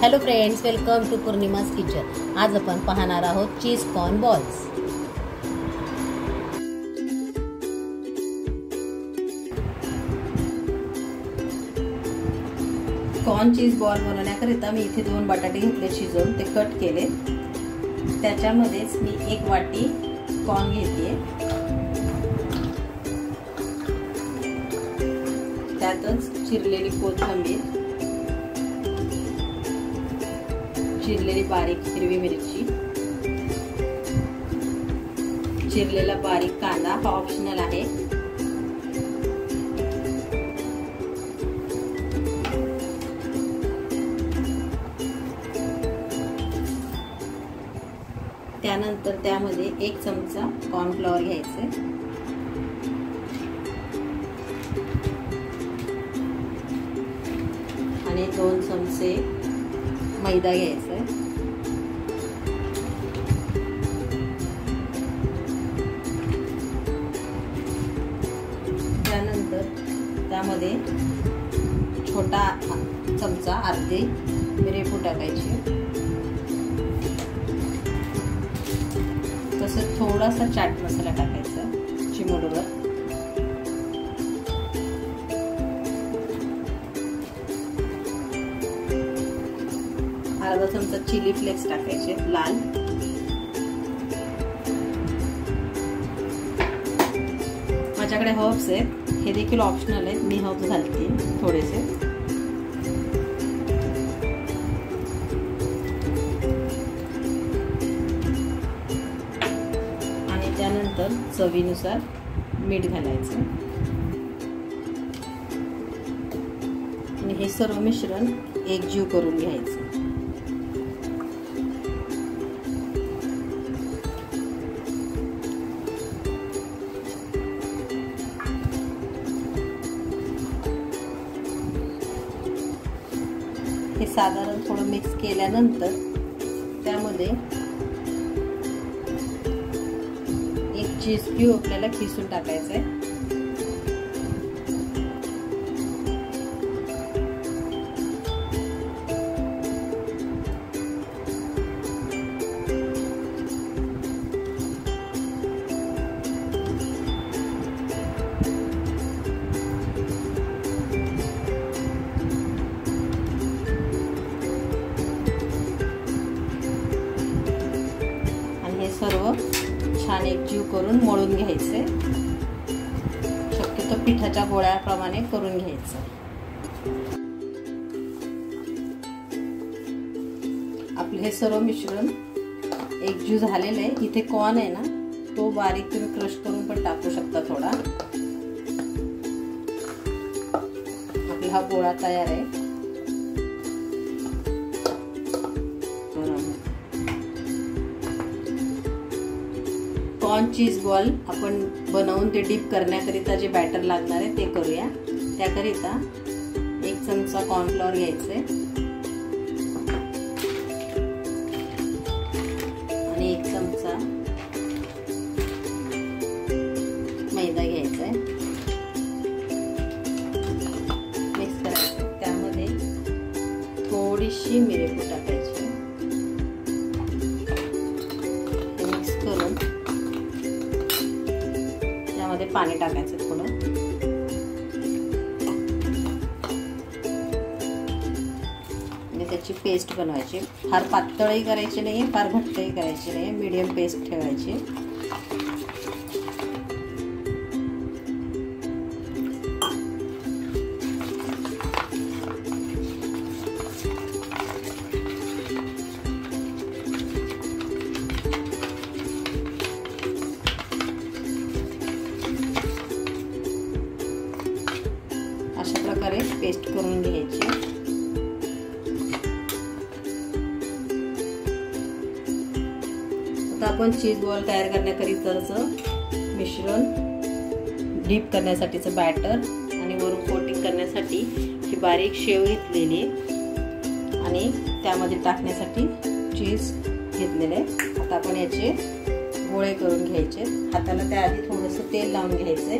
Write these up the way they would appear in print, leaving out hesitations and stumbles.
Hello friends, welcome to पूर्णिमास kitchen. आज आपण पाहणार आहोत cheese corn balls. Corn cheese ball बनवण्याकरिता मी इथे 2 बटाटे घेतले, शिजवून ते कट केले। त्याच्यामध्येच मी 1 वाटी कॉर्न घेते, त्यातच चिरलेली कोथिंबीर, चिरलेली बारीक हिरवी मिरची, चिरलेला बारीक कांदा, हा ऑप्शनल आहे। त्यानंतर त्यामध्ये 1 चमचा कॉर्नफ्लॉवर घ्यायचे आणि 2 चमचे मैदा घ्यायचा आहे। त्यानंतर त्यामध्ये छोटा चमचा अर्धे मिरेपूड टाकायचे, तसंच थोडासा चाट मसाला टाकायचा चिमूटभर, अर्धा चमचा चिली फ्लेक्स टाकायचे लाल, माझ्याकडे हर्ब्स आहेत, हे देखील ऑप्शनल आहेत, मी हर्ब्स घालते थोडेसे। आणि त्यानंतर चवीनुसार मीठ घालायचं आणि हे सर्व मिश्रण एकजीव करून घ्यायचं। हे साधारण थोडं मिक्स केल्यानंतर त्यामध्ये 1 चीज क्यूब आपल्याला खिसून टाकायचं आहे। सर्व छान एकजीव करून मळून घ्यायचे, शक्यतो पिठाच्या गोळ्याप्रमाणे करून घ्यायचं। आपले हे सर्व मिश्रण एकजीव झालेलं आहे। इथे कॉर्न आहे ना, तो बारीक तुम्ही क्रश करून पण टाकू शकता थोडा। आपला हा गोळा तयार आहे। कॉर्न चीज बॉल आपण बनवून ते डीप करण्याकरिता जे बॅटर लागणार आहे ते करूया। त्याकरिता 1 चमचा कॉर्नफ्लॉवर घ्यायचे आणि 1 चमचा मैदा घ्यायचा आहे, मिक्स करायचं। त्यामध्ये थोडीशी मिरेपूड टाकायची, मिक्स करून त्यामध्ये पाणी टाकायचं थोडं, आणि त्याची पेस्ट बनवायची। फार पातळही करायची नाही, फार घट्टही करायची नाही, मीडियम पेस्ट ठेवायची। अशा प्रकारे पेस्ट करून घ्यायची। आता आपण चीज बॉल तयार करण्याकरिताचं मिश्रण, डीप करण्यासाठीचं बॅटर आणि वरून कोटिंग करण्यासाठी ही बारीक शेव घेतलेली आणि त्यामध्ये टाकण्यासाठी चीज घेतलेले आहे. आता आपण याचे गोळे करून घ्यायचे. हाताला त्याआधी थोडंसं तेल लावून घ्यायचंय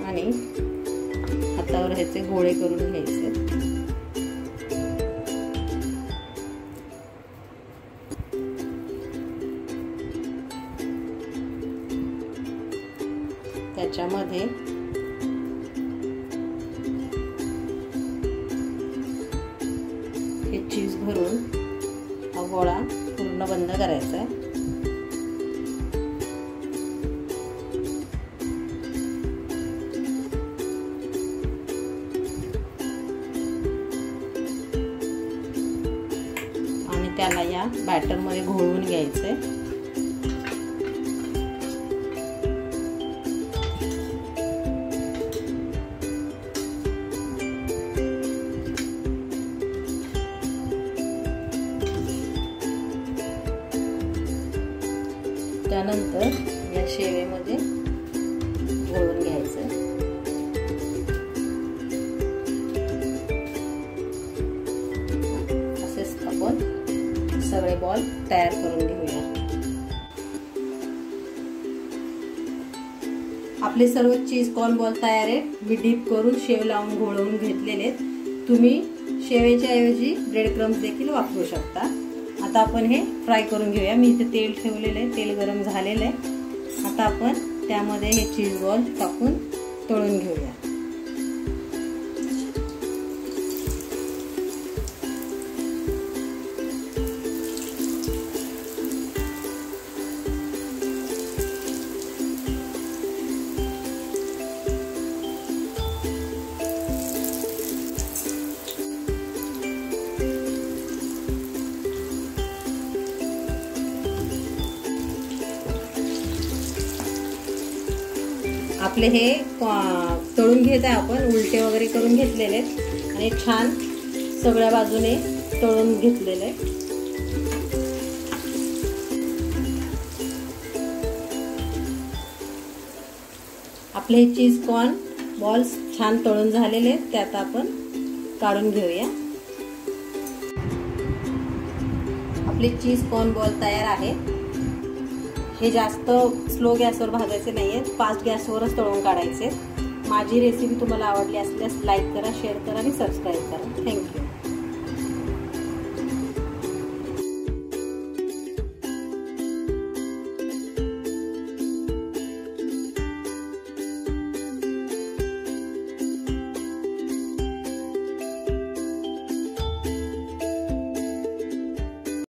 आणि हातावर ह्याचे गोळे करून घ्यायचे. त्याच्यामध्ये हे चीज भरून हा गोळा पूर्ण बंद करायचा आहे. आणि त्याला या बॅटर मध्ये घोळवून घ्यायचंय. त्यानंतर या शेवेमध्ये घोळून घ्यायचं. असेच आपण सगळे बॉल तयार करून घेऊया. आपले सर्व चीज कॉर्न बॉल तयार आहे. मी डीप करून शेव लावून घोळवून घेतलेले. तुम्ही शेवेच्या ऐवजी ब्रेड क्रम्स देखील वापरू शकता. आता आपण हे फ्राय करून घेऊया. मी इथे तेल ठेवलेलं आहे. तेल गरम झालेलं आहे. आता आपण त्यामध्ये हे चीज बॉल टाकून तळून घेऊया. आपले हे तळून घेत आहे आपण. उलटे वगैरे करून घेतलेले आणि छान सगळ्या बाजूने तळून घेतलेले. आपले हे चीज कॉर्न बॉल्स छान तळून झालेले. ते आता आपण काढून घेऊया. आपले चीज कॉर्न बॉल तयार आहे. हे जास्त स्लो गॅसवर भाजायचे नाहीये, फास्ट गॅसवरच तळून काढायचे. माझी रेसिपी तुम्हाला आवडली असल्यास लाईक करा, शेअर करा आणि सबस्क्राईब करा. थँक्यू.